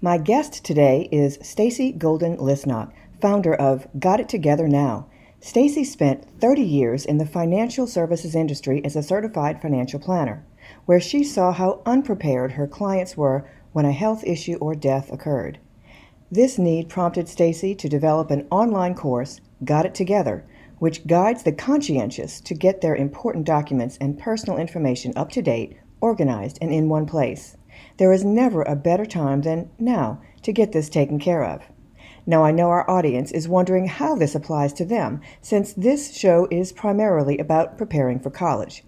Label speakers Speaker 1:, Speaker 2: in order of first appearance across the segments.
Speaker 1: My guest today is Stacy Golden-Lisnock, founder of Got It Together Now. Stacy spent 30 years in the financial services industry as a certified financial planner, where she saw how unprepared her clients were when a health issue or death occurred. This need prompted Stacy to develop an online course, Got It Together, which guides the conscientious to get their important documents and personal information up to date, organized, and in one place. There is never a better time than now to get this taken care of. Now, I know our audience is wondering how this applies to them, since this show is primarily about preparing for college.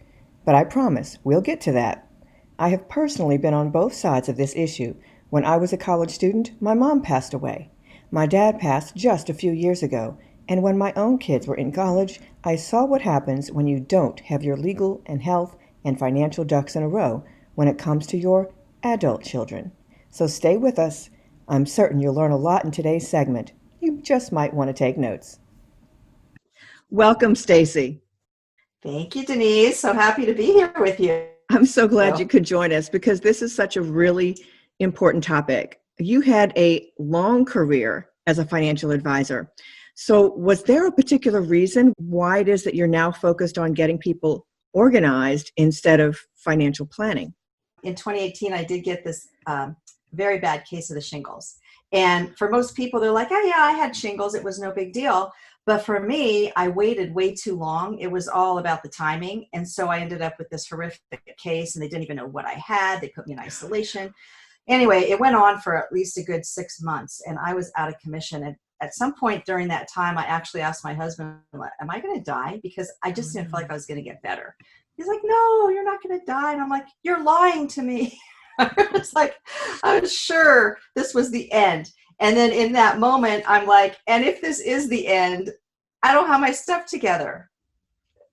Speaker 1: But I promise we'll get to that. I have personally been on both sides of this issue. When I was a college student, my mom passed away. My dad passed just a few years ago, and when my own kids were in college, I saw what happens when you don't have your legal and health and financial ducks in a row when it comes to your adult children. So stay with us. I'm certain you'll learn a lot in today's segment. You just might want to take notes. Welcome, Stacy.
Speaker 2: Thank you, Denise. So happy to be here with you.
Speaker 1: I'm so glad you could join us because this is such a really important topic. You had a long career as a financial advisor. So was there a particular reason why it is that you're now focused on getting people organized instead of financial planning?
Speaker 2: In 2018, I did get this very bad case of the shingles. And for most people, they're like, oh yeah, I had shingles. It was no big deal. But for me, I waited way too long. It was all about the timing. And so I ended up with this horrific case and they didn't even know what I had. They put me in isolation. Anyway, it went on for at least a good 6 months and I was out of commission. And at some point during that time, I actually asked my husband, am I going to die? Because I just didn't feel like I was going to get better. He's like, no, you're not going to die. And I'm like, you're lying to me. It's like, I was sure this was the end. And then in that moment, I'm like, and if this is the end, I don't have my stuff together,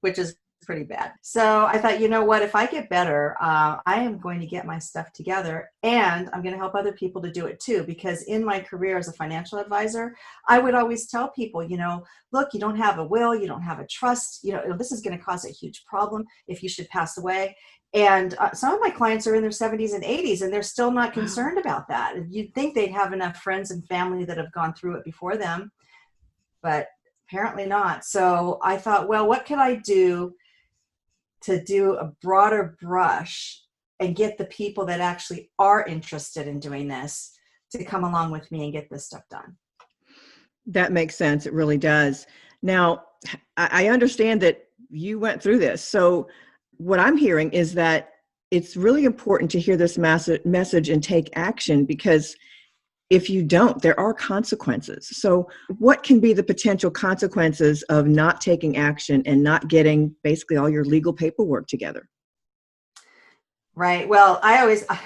Speaker 2: which is pretty bad. So I thought, you know what, if I get better, I am going to get my stuff together and I'm going to help other people to do it too. Because in my career as a financial advisor, I would always tell people, look, you don't have a will, you don't have a trust, this is going to cause a huge problem if you should pass away. And some of my clients are in their 70s and 80s and they're still not concerned about that. You'd think they'd have enough friends and family that have gone through it before them, but apparently not. So I thought, well, what can I do to do a broader brush and get the people that actually are interested in doing this to come along with me and get this stuff done?
Speaker 1: That makes sense. It really does. Now, I understand that you went through this. So what I'm hearing is that it's really important to hear this message and take action, because if you don't, there are consequences. So what can be the potential consequences of not taking action and not getting basically all your legal paperwork together?
Speaker 2: Right. Well,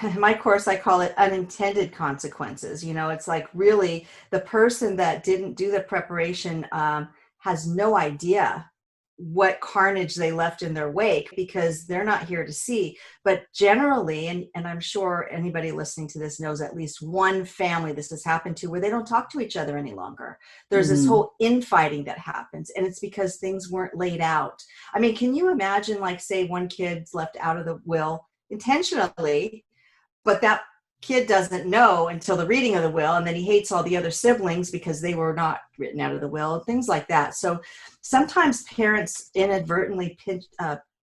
Speaker 2: in my course, I call it unintended consequences. It's like really the person that didn't do the preparation has no idea what carnage they left in their wake because they're not here to see. But generally, and I'm sure anybody listening to this knows at least one family this has happened to where they don't talk to each other any longer. There's this whole infighting that happens, and it's because things weren't laid out. I mean, can you imagine, like, say one kid's left out of the will intentionally, but that kid doesn't know until the reading of the will, and then he hates all the other siblings because they were not written out of the will, things like that. So sometimes parents inadvertently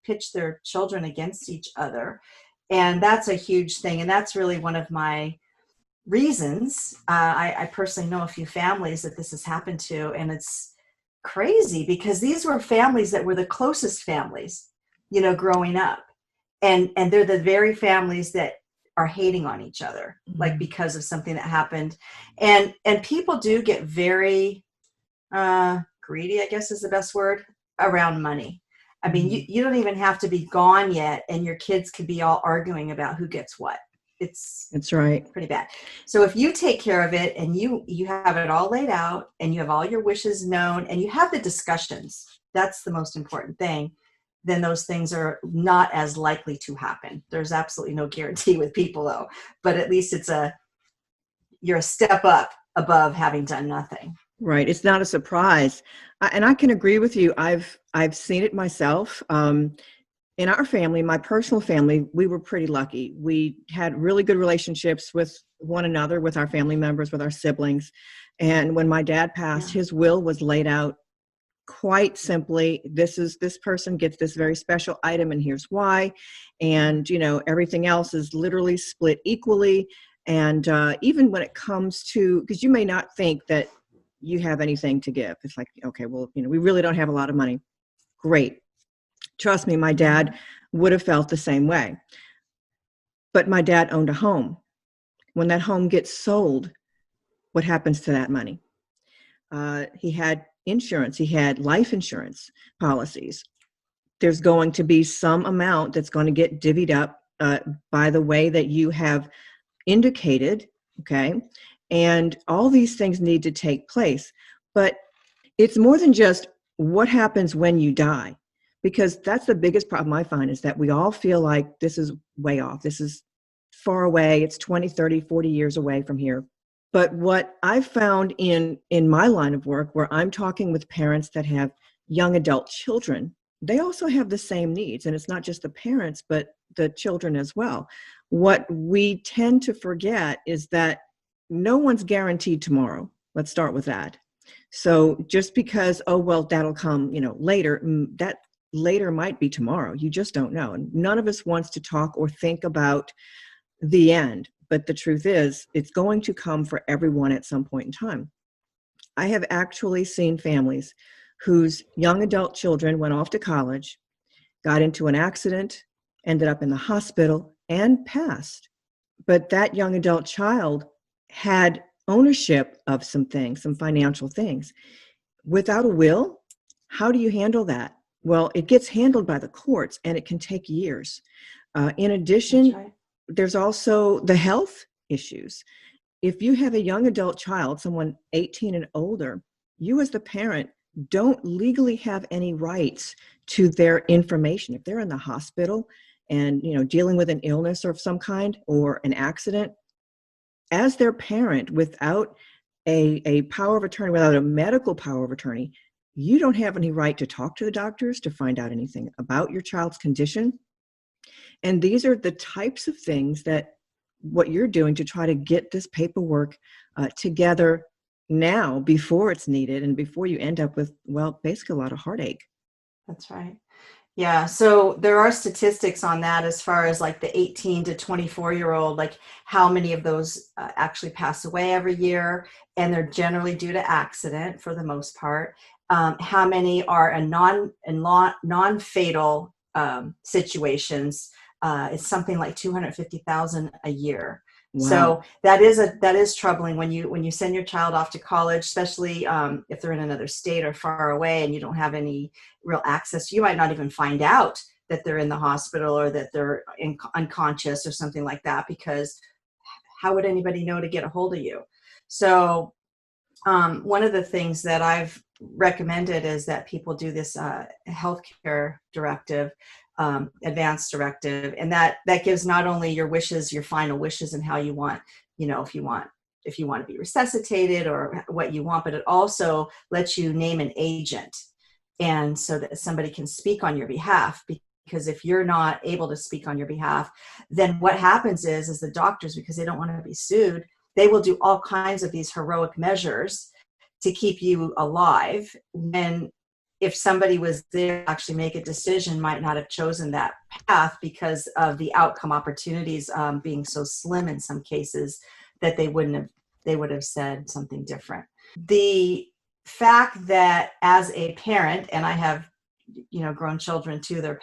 Speaker 2: pitch their children against each other, and that's a huge thing. And that's really one of my reasons. I personally know a few families that this has happened to, and it's crazy because these were families that were the closest families, growing up, and they're the very families that are hating on each other, like because of something that happened. And people do get very greedy, I guess is the best word, around money. I mean, you don't even have to be gone yet, and your kids could be all arguing about who gets what. That's right. Pretty bad. So if you take care of it and you have it all laid out and you have all your wishes known and you have the discussions, that's the most important thing, then those things are not as likely to happen. There's absolutely no guarantee with people though, but at least you're a step up above having done nothing.
Speaker 1: Right. It's not a surprise. And I can agree with you. I've seen it myself. in our family, my personal family, we were pretty lucky. We had really good relationships with one another, with our family members, with our siblings. And when my dad passed,
Speaker 2: Yeah.
Speaker 1: his will was laid out quite simply. This person gets this very special item, and here's why. And, everything else is literally split equally. And even when it comes to, because you may not think that you have anything to give. It's like, okay, well, we really don't have a lot of money. Great. Trust me, my dad would have felt the same way. But my dad owned a home. When that home gets sold, what happens to that money? He had insurance. He had life insurance policies. There's going to be some amount that's going to get divvied up by the way that you have indicated, okay? And all these things need to take place. But it's more than just what happens when you die, because that's the biggest problem I find, is that we all feel like this is way off. This is far away. It's 20, 30, 40 years away from here. But what I've found in my line of work, where I'm talking with parents that have young adult children, they also have the same needs. And it's not just the parents, but the children as well. What we tend to forget is that no one's guaranteed tomorrow. Let's start with that. So just because, oh, well, that'll come, later, that later might be tomorrow. You just don't know. And none of us wants to talk or think about the end. But the truth is, it's going to come for everyone at some point in time. I have actually seen families whose young adult children went off to college, got into an accident, ended up in the hospital, and passed. But that young adult child had ownership of some things, some financial things. Without a will, how do you handle that? Well, it gets handled by the courts, and it can take years. In addition,
Speaker 2: That's right.
Speaker 1: there's also the health issues. If you have a young adult child, someone 18 and older, you as the parent don't legally have any rights to their information. If they're in the hospital and dealing with an illness of some kind or an accident, as their parent, without a power of attorney, without a medical power of attorney, you don't have any right to talk to the doctors to find out anything about your child's condition. And these are the types of things that what you're doing to try to get this paperwork together now before it's needed and before you end up with, well, basically a lot of heartache.
Speaker 2: That's right. Yeah. So there are statistics on that as far as like the 18 to 24-year-old, like how many of those actually pass away every year. And they're generally due to accident for the most part. How many are non-fatal situations? It's something like 250,000 a year.
Speaker 1: Wow.
Speaker 2: So that is troubling when you send your child off to college, especially if they're in another state or far away and you don't have any real access. You might not even find out that they're in the hospital or that they're unconscious or something like that, because how would anybody know to get a hold of you? So one of the things that I've recommended is that people do this healthcare directive, advanced directive, and that gives not only your wishes, your final wishes, and how you want, if you want to be resuscitated or what you want, but it also lets you name an agent, and so that somebody can speak on your behalf. Because if you're not able to speak on your behalf, then what happens is the doctors, because they don't want to be sued, they will do all kinds of these heroic measures to keep you alive. And if somebody was there to actually make a decision, might not have chosen that path because of the outcome opportunities being so slim in some cases, that they would have said something different. The fact that as a parent, and I have grown children too, they're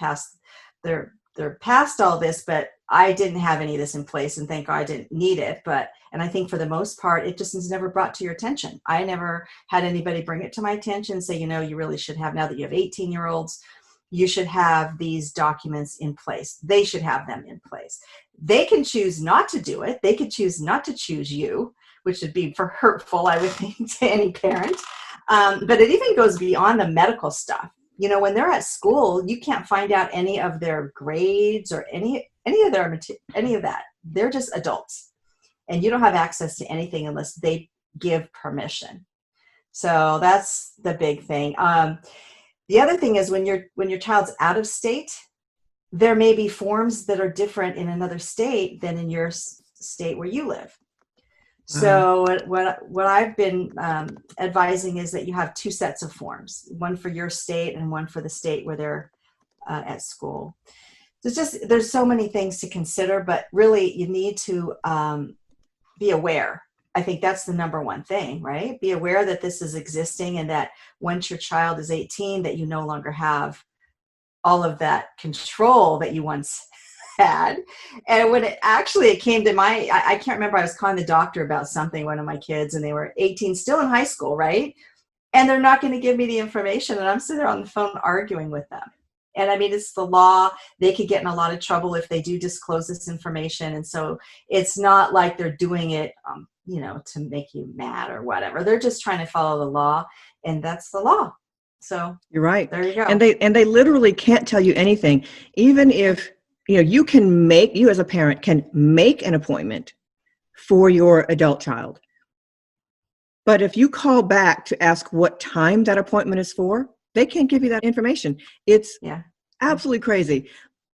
Speaker 2: past all this, but I didn't have any of this in place, and thank God I didn't need it. And I think for the most part, it just is never brought to your attention. I never had anybody bring it to my attention, say, you really should have, now that you have 18-year-olds, you should have these documents in place. They should have them in place. They can choose not to do it. They could choose not to choose you, which would be hurtful, I would think, to any parent. But it even goes beyond the medical stuff. When they're at school, you can't find out any of their grades or any of that. They're just adults, and you don't have access to anything unless they give permission. So that's the big thing. The other thing is when your child's out of state, there may be forms that are different in another state than in your state where you live.
Speaker 1: Wow.
Speaker 2: So what I've been advising is that you have two sets of forms, one for your state and one for the state where they're at school. There's so many things to consider, but really you need to be aware. I think that's the number one thing, right? Be aware that this is existing, and that once your child is 18, that you no longer have all of that control that you once had. And when it came to I can't remember, I was calling the doctor about something, one of my kids, and they were 18, still in high school, right? And they're not going to give me the information. And I'm sitting there on the phone arguing with them. And I mean, it's the law. They could get in a lot of trouble if they do disclose this information. And so it's not like they're doing it, to make you mad or whatever. They're just trying to follow the law, and that's the law. So
Speaker 1: You're right.
Speaker 2: there you go.
Speaker 1: And they literally can't tell you anything. Even if, you as a parent can make an appointment for your adult child. But if you call back to ask what time that appointment is for, they can't give you that information. It's absolutely crazy,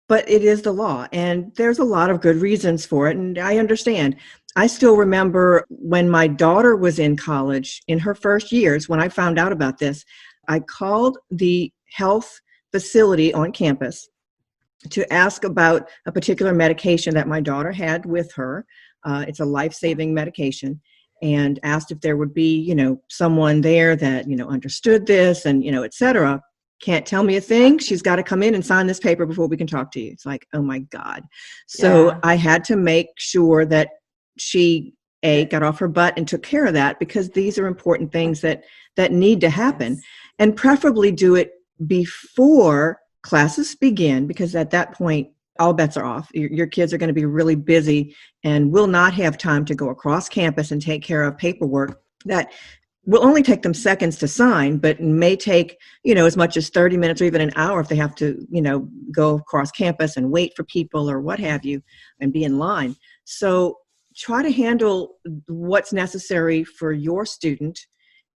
Speaker 1: but it is the law. And there's a lot of good reasons for it. And I understand. I still remember when my daughter was in college, in her first years, when I found out about this, I called the health facility on campus to ask about a particular medication that my daughter had with her. It's a life-saving medication, and asked if there would be, someone there that, understood this and, et cetera. Can't tell me a thing. She's got to come in and sign this paper before we can talk to you. It's like, oh my God. So I had to make sure that she got off her butt and took care of that, because these are important things that need to happen.
Speaker 2: Yes.
Speaker 1: And preferably do it before classes begin, because at that point, all bets are off. Your kids are going to be really busy and will not have time to go across campus and take care of paperwork that will only take them seconds to sign, but may take, as much as 30 minutes or even an hour if they have to, go across campus and wait for people or what have you and be in line. So try to handle what's necessary for your student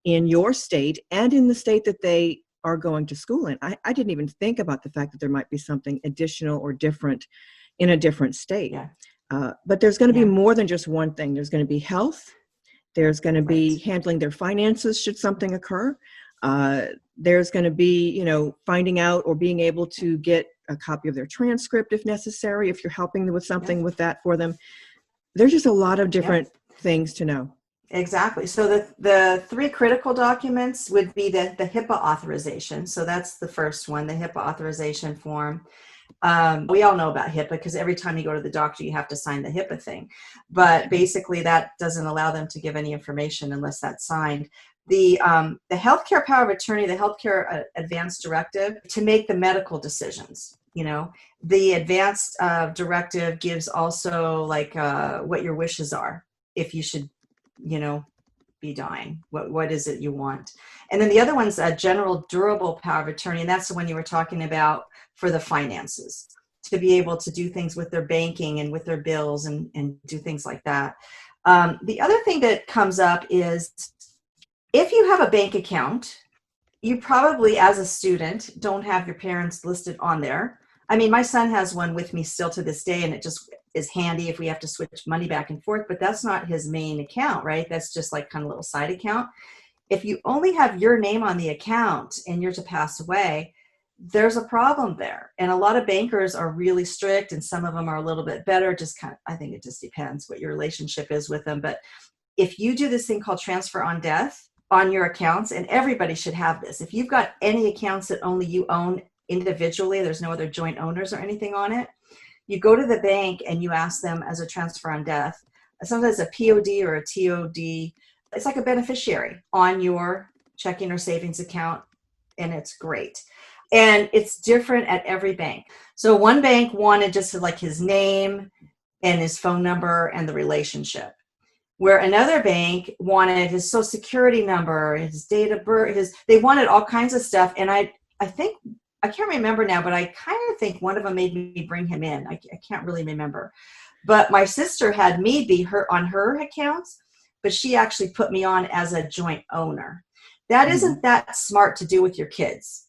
Speaker 1: in your state and in the state that they are going to school in. I didn't even think about the fact that there might be something additional or different in a different state.
Speaker 2: Yeah.
Speaker 1: But there's going to be more than just one thing. There's going to be health. There's going to be
Speaker 2: Right.
Speaker 1: handling their finances should something occur. There's going to be, finding out or being able to get a copy of their transcript if necessary, if you're helping them with something with that for them. There's just a lot of different things to know.
Speaker 2: Exactly. So the three critical documents would be the HIPAA authorization. So that's the first one, the HIPAA authorization form. We all know about HIPAA because every time you go to the doctor, you have to sign the HIPAA thing. But basically, that doesn't allow them to give any information unless that's signed. The healthcare power of attorney, the healthcare advance directive, to make the medical decisions. The advanced directive gives also like what your wishes are, if you should, be dying. What is it you want? And then the other one's a general durable power of attorney, and that's the one you were talking about for the finances, to be able to do things with their banking and with their bills and do things like that. The other thing that comes up is if you have a bank account, you probably, as a student, don't have your parents listed on there. I mean, my son has one with me still to this day, and it just is handy if we have to switch money back and forth, but that's not his main account, right? That's just like kind of a little side account. If you only have your name on the account and you're to pass away, there's a problem there. And a lot of bankers are really strict, and some of them are a little bit better. I think it just depends what your relationship is with them. But if you do this thing called transfer on death on your accounts, and everybody should have this, if you've got any accounts that only you own individually, there's no other joint owners or anything on it, you go to the bank and you ask them as a transfer on death, sometimes a POD or a TOD. It's like a beneficiary on your checking or savings account, and it's great. And it's different at every bank. So one bank wanted just like his name and his phone number and the relationship, where another bank wanted his social security number, his date of birth, they wanted all kinds of stuff. And I think, I can't remember now, but I kind of think one of them made me bring him in. I can't really remember. But my sister had me be on her accounts, but she actually put me on as a joint owner. That isn't that smart to do with your kids,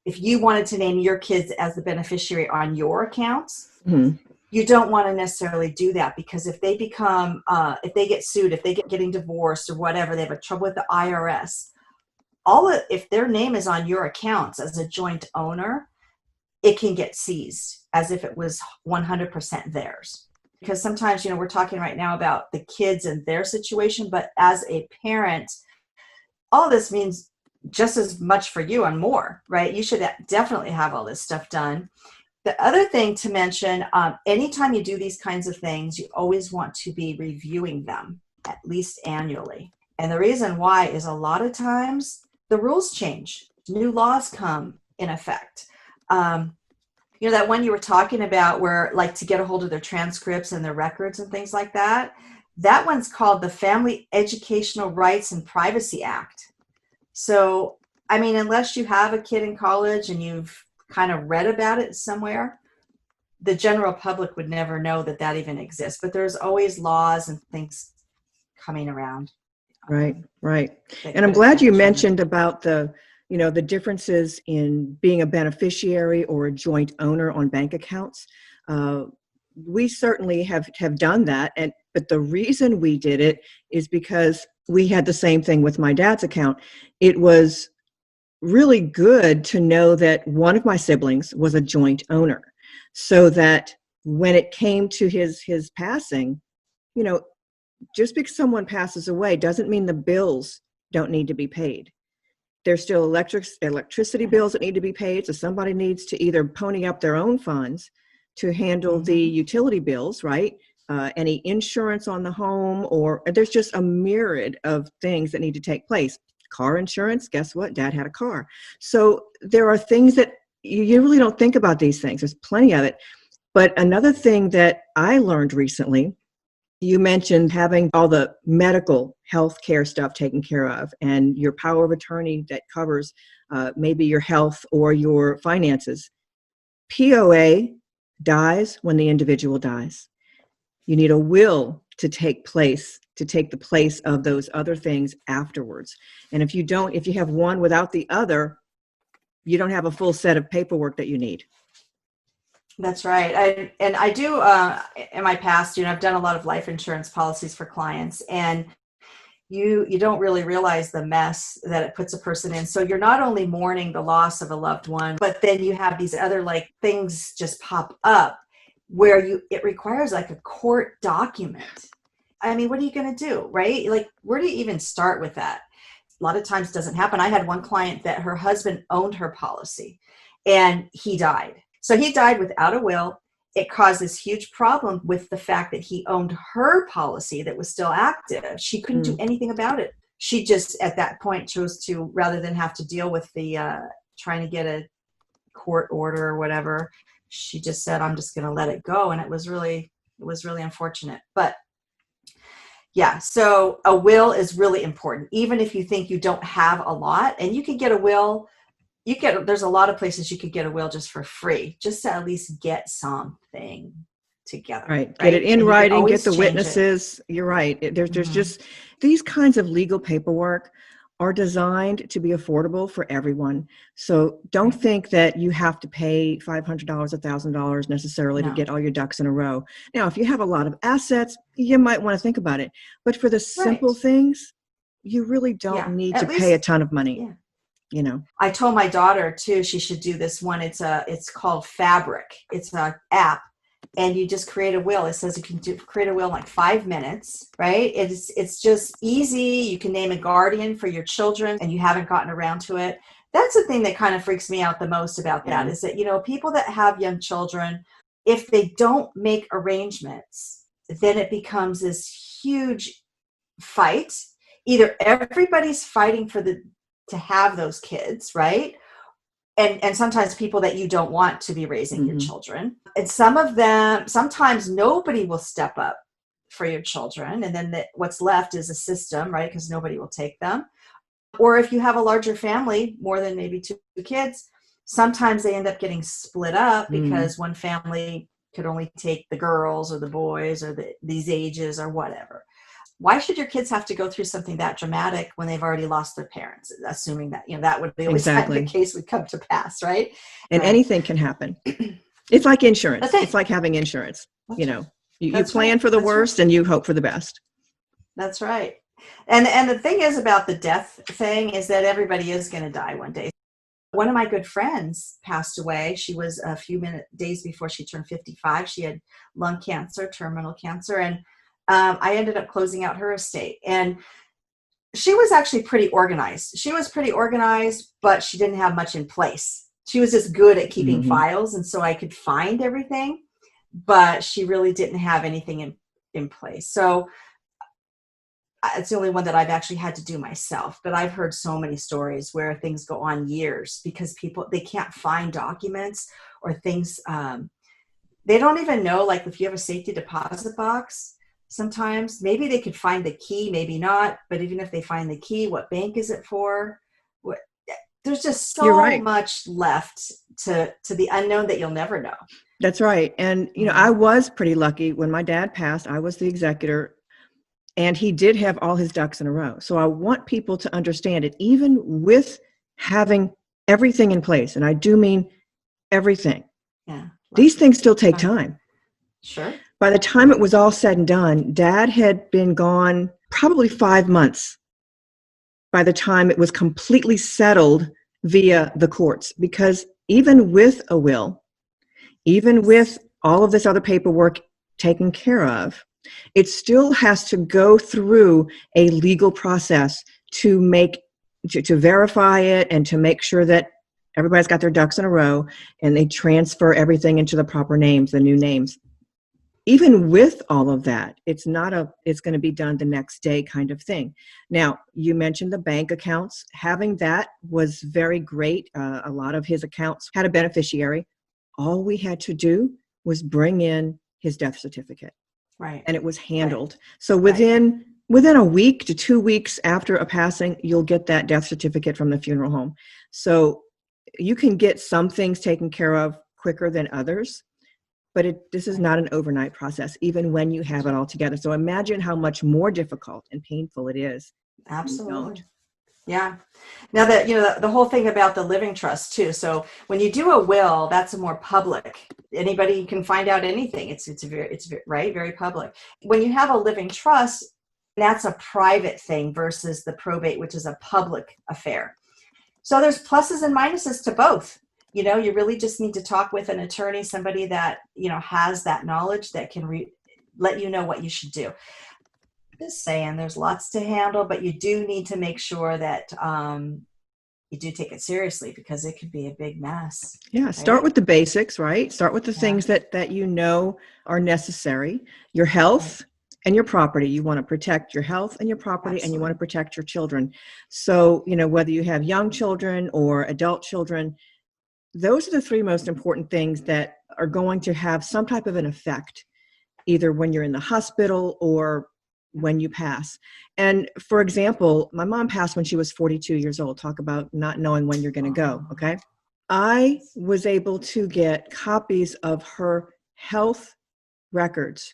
Speaker 2: if you wanted to name your kids as the beneficiary on your accounts,
Speaker 1: Mhm.
Speaker 2: you don't want to necessarily do that, because if they become, if they get sued, if they get getting divorced or whatever, they have a trouble with the IRS, if their name is on your accounts as a joint owner, it can get seized as if it was 100% theirs. Because sometimes, we're talking right now about the kids and their situation, but as a parent, all this means just as much for you and more, right? You should definitely have all this stuff done. The other thing to mention, anytime you do these kinds of things, you always want to be reviewing them at least annually. And the reason why is a lot of times the rules change. New laws come in effect. That one you were talking about where, like, to get a hold of their transcripts and their records and things like that, that one's called the Family Educational Rights and Privacy Act. So, unless you have a kid in college and you've kind of read about it somewhere, the general public would never know that even exists. But there's always laws and things coming around.
Speaker 1: Right. And I'm glad you mentioned about the differences in being a beneficiary or a joint owner on bank accounts. We certainly have done that. But the reason we did it is because we had the same thing with my dad's account. It was really good to know that one of my siblings was a joint owner, so that when it came to his passing, just because someone passes away doesn't mean the bills don't need to be paid. There's still electricity bills that need to be paid, so somebody needs to either pony up their own funds to handle the utility bills, right? Any insurance on the home, or there's just a myriad of things that need to take place. Car insurance, guess what? Dad had a car. So there are things that you really don't think about these things. There's plenty of it. But another thing that I learned recently, you mentioned having all the medical health care stuff taken care of and your power of attorney that covers maybe your health or your finances. POA dies when the individual dies. You need a will to take the place of those other things afterwards. And if you have one without the other, you don't have a full set of paperwork that you need.
Speaker 2: That's right. I do, in my past, I've done a lot of life insurance policies for clients, and you don't really realize the mess that it puts a person in. So you're not only mourning the loss of a loved one, but then you have these other things just pop up where it requires a court document. What are you going to do, right? Where do you even start with that? A lot of times it doesn't happen. I had one client that her husband owned her policy and he died. So he died without a will. It caused this huge problem with the fact that he owned her policy that was still active. She couldn't do anything about it. She just, at that point, chose to, rather than have to deal with the trying to get a court order or whatever, she just said, I'm just going to let it go. And it was really unfortunate. But yeah, so a will is really important, even if you think you don't have a lot. And you can get a will. There's a lot of places you could get a will just for free, just to at least get something together.
Speaker 1: Right. Get it in writing, get the witnesses. You're right. There's just these kinds of legal paperwork are designed to be affordable for everyone. So don't think that you have to pay $500, $1,000 necessarily to get all your ducks in a row. Now, if you have a lot of assets, you might want to think about it. But for the simple things, you really don't need to pay a ton of money. Yeah.
Speaker 2: I told my daughter too, she should do this one. It's called Fabric. It's an app, and you just create a will. It says you can create a will in 5 minutes, right? It's just easy. You can name a guardian for your children, and you haven't gotten around to it. That's the thing that kind of freaks me out the most about that, is that, people that have young children, if they don't make arrangements, then it becomes this huge fight. Either everybody's fighting to have those kids, right? And sometimes people that you don't want to be raising your children. And sometimes nobody will step up for your children. And then what's left is a system, right? Because nobody will take them. Or if you have a larger family, more than maybe 2 kids, sometimes they end up getting split up because one family could only take the girls or the boys or these ages or whatever. why should your kids have to go through something that dramatic when they've already lost their parents? Assuming that, that would be always
Speaker 1: Exactly.
Speaker 2: the case would come to pass, right?
Speaker 1: And anything can happen. It's like insurance. It's like having insurance. You plan for the worst and you hope for the best.
Speaker 2: That's right. And the thing is about the death thing is that everybody is going to die one day. One of my good friends passed away. She was a few days before she turned 55. She had lung cancer, terminal cancer, and I ended up closing out her estate. And she was actually pretty organized. But she didn't have much in place. She was just good at keeping files, and so I could find everything, but she really didn't have anything in place. So it's the only one that I've actually had to do myself, but I've heard so many stories where things go on years because they can't find documents or things. They don't even know, like if you have a safety deposit box, sometimes maybe they could find the key, maybe not, but even if they find the key, what bank is it for? There's just so much left to the unknown that you'll never know.
Speaker 1: That's right. And, I was pretty lucky when my dad passed. I was the executor. And he did have all his ducks in a row. So I want people to understand it, even with having everything in place. And I do mean everything.
Speaker 2: Yeah.
Speaker 1: These things still take time.
Speaker 2: Sure.
Speaker 1: By the time it was all said and done, Dad had been gone probably 5 months by the time it was completely settled via the courts. Because even with a will, even with all of this other paperwork taken care of, it still has to go through a legal process to verify it and to make sure that everybody's got their ducks in a row and they transfer everything into the proper names, the new names. Even with all of that, it's going to be done the next day kind of thing. Now, you mentioned the bank accounts. Having that was very great. A lot of his accounts had a beneficiary. All we had to do was bring in his death certificate.
Speaker 2: Right.
Speaker 1: And it was handled. Right. So within a week to 2 weeks after a passing, you'll get that death certificate from the funeral home. So you can get some things taken care of quicker than others, but this is not an overnight process, even when you have it all together. So imagine how much more difficult and painful it is.
Speaker 2: Absolutely. Yeah. Now that, the whole thing about the living trust too. So when you do a will, that's a more public. Anybody can find out anything. It's very right, very public. When you have a living trust, that's a private thing versus the probate, which is a public affair. So there's pluses and minuses to both. You really just need to talk with an attorney, somebody that, has that knowledge that can let you know what you should do. Just saying, there's lots to handle, but you do need to make sure that you do take it seriously because it could be a big mess.
Speaker 1: Yeah, right? Start with the basics, right? Start with the things that are necessary. Your health and your property. You want to protect your health and your property. Absolutely. And you want to protect your children. So, whether you have young children or adult children, those are the 3 most important things that are going to have some type of an effect, either when you're in the hospital or when you pass. And for example, my mom passed when she was 42 years old. Talk about not knowing when you're going to go. Okay. I was able to get copies of her health records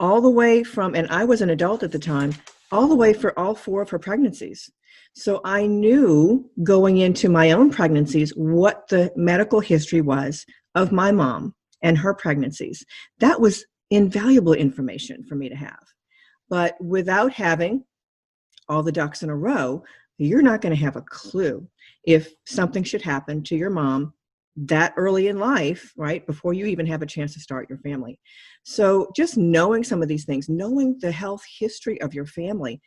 Speaker 1: all the way from, and I was an adult at the time, all the way for all 4 of her pregnancies. So I knew going into my own pregnancies what the medical history was of my mom and her pregnancies. That was invaluable information for me to have. But without having all the ducks in a row, you're not going to have a clue if something should happen to your mom that early in life, right, before you even have a chance to start your family. So just knowing some of these things, knowing the health history of your family,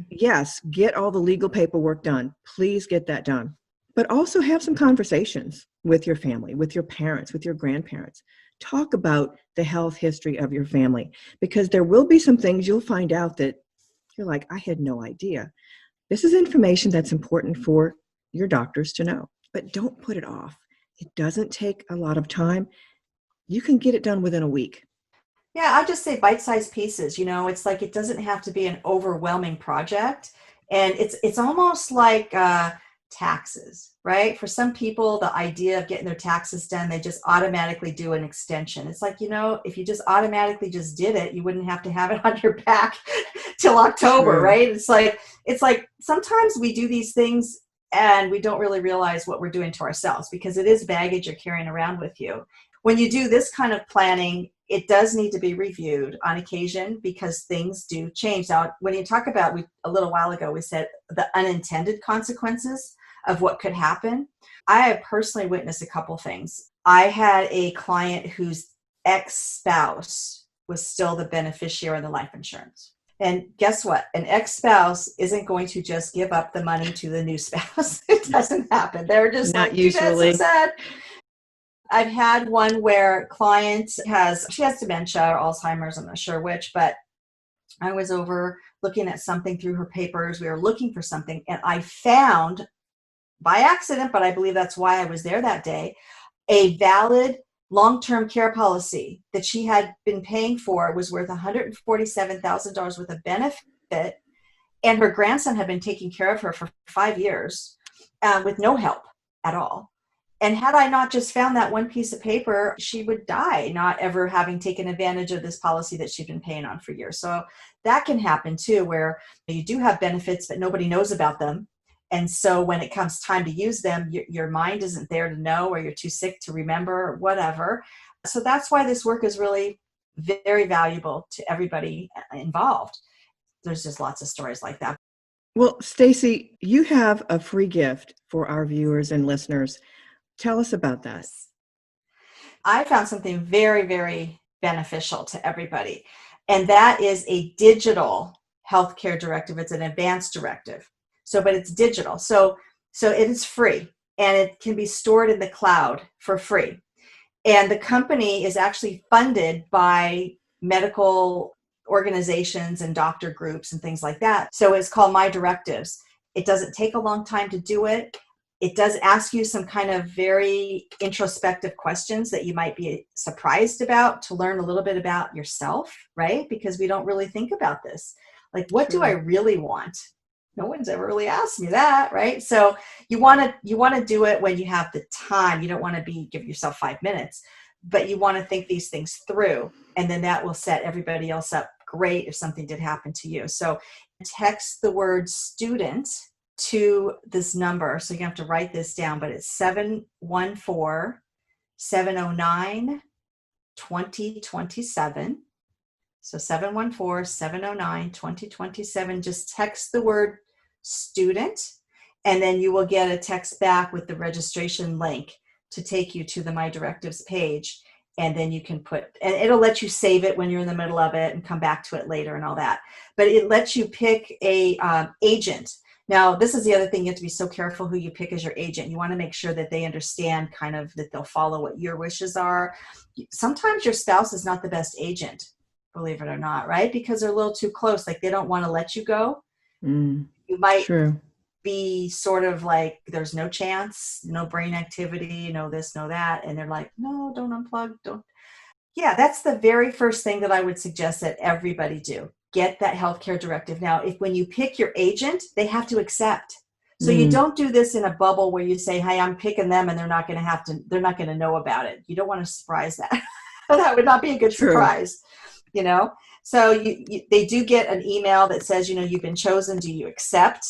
Speaker 1: yes, get all the legal paperwork done. Please get that done. But also have some conversations with your family, with your parents, with your grandparents. Talk about the health history of your family, because there will be some things you'll find out that you're like, I had no idea. This is information that's important for your doctors to know, but don't put it off. It doesn't take a lot of time. You can get it done within a week.
Speaker 2: Yeah, I just say bite-sized pieces. It's like it doesn't have to be an overwhelming project, and it's almost like taxes, right? For some people, the idea of getting their taxes done, they just automatically do an extension. It's like, if you just automatically just did it, you wouldn't have to have it on your back till October,
Speaker 1: True.
Speaker 2: right? It's like sometimes we do these things and we don't really realize what we're doing to ourselves, because it is baggage you're carrying around with you. When you do this kind of planning, it does need to be reviewed on occasion, because things do change. Now, when you talk about, a little while ago, we said the unintended consequences of what could happen. I have personally witnessed a couple things. I had a client whose ex-spouse was still the beneficiary of the life insurance. And guess what? An ex-spouse isn't going to just give up the money to the new spouse. It doesn't happen. They're just
Speaker 1: Not
Speaker 2: like, too bad, so
Speaker 1: usually.
Speaker 2: sad. I've had one where client she has dementia or Alzheimer's, I'm not sure which, but I was over looking at something through her papers. We were looking for something, and I found, by accident, but I believe that's why I was there that day, a valid long-term care policy that she had been paying for. Was worth $147,000 worth of benefit, and her grandson had been taking care of her for 5 years with no help at all. And had I not just found that one piece of paper, she would die, not ever having taken advantage of this policy that she'd been paying on for years. So that can happen too, where you do have benefits, but nobody knows about them. And so when it comes time to use them, your mind isn't there to know, or you're too sick to remember, or whatever. So that's why this work is really very valuable to everybody involved. There's just lots of stories like that.
Speaker 1: Well, Stacy, you have a free gift for our viewers and listeners. Tell us about that.
Speaker 2: I found something very, very beneficial to everybody, and that is a digital healthcare directive. It's an advanced directive. But it's digital. So it is free, and it can be stored in the cloud for free. And the company is actually funded by medical organizations and doctor groups and things like that. So it's called My Directives. It doesn't take a long time to do it. It does ask you some kind of very introspective questions that you might be surprised about, to learn a little bit about yourself, right? Because we don't really think about this. Like, what do I really want? No one's ever really asked me that, right? So you want to do it when you have the time. You don't want to give yourself 5 minutes, but you want to think these things through, and then that will set everybody else up great if something did happen to you. So text the word student to this number. So you have to write this down, but it's 714-709-2027. So 714-709-2027. Just text the word student, and then you will get a text back with the registration link to take you to the My Directives page. And then you can and it'll let you save it when you're in the middle of it and come back to it later and all that. But it lets you pick a agent. Now, this is the other thing. You have to be so careful who you pick as your agent. You want to make sure that they understand kind of that they'll follow what your wishes are. Sometimes your spouse is not the best agent, believe it or not, right? Because they're a little too close. Like, they don't want to let you go. You might be sort of like, there's no chance, no brain activity, no this, no that. And they're like, no, don't unplug. Don't. Yeah, that's the very first thing that I would suggest that everybody do. Get that healthcare directive. Now, when you pick your agent, they have to accept. So you don't do this in a bubble where you say, hey, I'm picking them, and they're not going to know about it. You don't want to surprise that. That would not be a good surprise, So they do get an email that says, you've been chosen. Do you accept?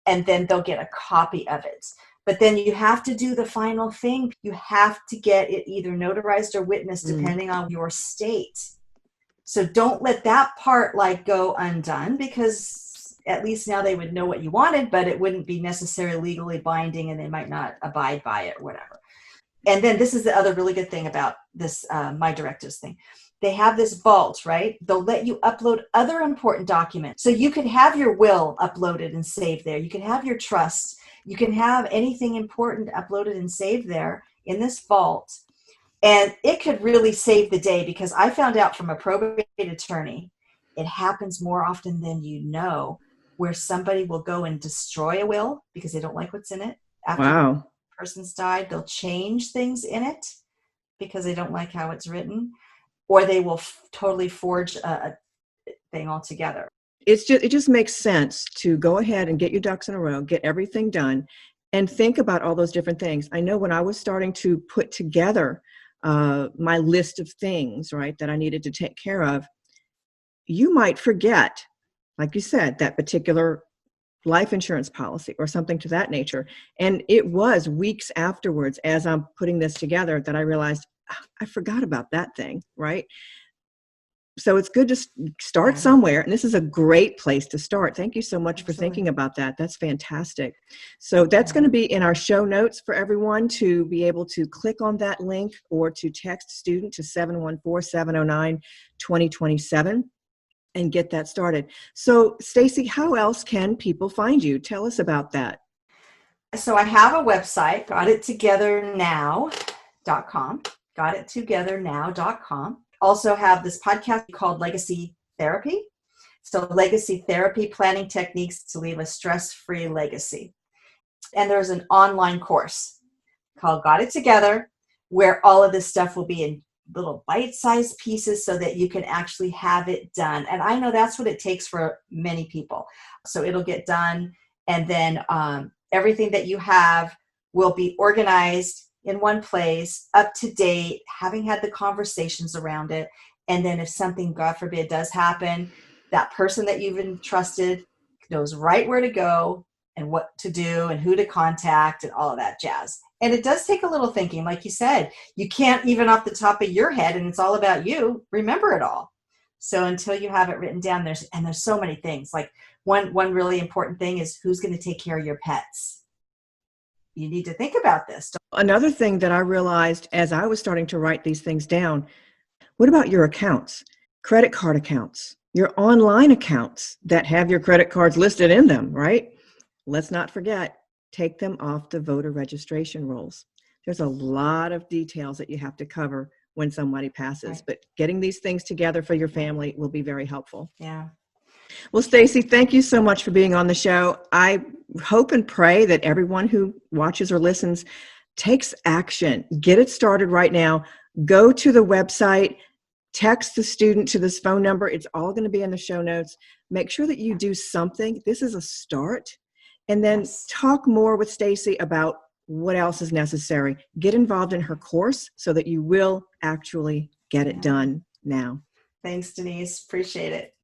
Speaker 2: And then they'll get a copy of it. But then you have to do the final thing. You have to get it either notarized or witnessed, depending on your state. So don't let that part go undone, because at least now they would know what you wanted, but it wouldn't be necessarily legally binding, and they might not abide by it or whatever. And then this is the other really good thing about this My Directives thing. They have this vault, right? They'll let you upload other important documents. So you could have your will uploaded and saved there. You can have your trust. You can have anything important uploaded and saved there in this vault. And it could really save the day, because I found out from a probate attorney, it happens more often than you know, where somebody will go and destroy a will because they don't like what's in it. After the person's died, they'll change things in it because they don't like how it's written, or they will totally forge a thing altogether.
Speaker 1: It just makes sense to go ahead and get your ducks in a row, get everything done, and think about all those different things. I know when I was starting to put together my list of things, right, that I needed to take care of, you might forget, like you said, that particular life insurance policy or something to that nature. And it was weeks afterwards, as I'm putting this together, that I realized, I forgot about that thing, right? So it's good to start
Speaker 2: Yeah,
Speaker 1: somewhere. And this is a great place to start. Thank you so much for
Speaker 2: absolutely.
Speaker 1: thinking about that. That's fantastic. So that's going to be in our show notes for everyone to be able to click on that link or to text student to 714-709-2027 and get that started. So Stacy, how else can people find you? Tell us about that.
Speaker 2: So I have a website, gotittogethernow.com, gotittogethernow.com. Also have this podcast called Legacy Therapy. So legacy therapy, planning techniques to leave a stress-free legacy. And there's an online course called Got It Together, where all of this stuff will be in little bite-sized pieces so that you can actually have it done. And I know that's what it takes for many people. So it'll get done, and then everything that you have will be organized in one place, up to date, having had the conversations around it. And then if something, God forbid, does happen, that person that you've entrusted knows right where to go and what to do and who to contact and all of that jazz. And it does take a little thinking. Like you said, you can't even off the top of your head, and it's all about you, remember it all. So until you have it written down, there's so many things. Like one really important thing is, who's going to take care of your pets? You need to think about this.
Speaker 1: Another thing that I realized as I was starting to write these things down, what about your accounts, credit card accounts, your online accounts that have your credit cards listed in them, right? Let's not forget, take them off the voter registration rolls. There's a lot of details that you have to cover when somebody passes,
Speaker 2: Right.
Speaker 1: but getting these things together for your family will be very helpful.
Speaker 2: Yeah.
Speaker 1: Well, Stacy, thank you so much for being on the show. I hope and pray that everyone who watches or listens takes action. Get it started right now. Go to the website, text the student to this phone number. It's all going to be in the show notes. Make sure that you do something. This is a start. And then
Speaker 2: Yes.
Speaker 1: talk more with Stacy about what else is necessary. Get involved in her course so that you will actually get it done now.
Speaker 2: Thanks, Denise. Appreciate it.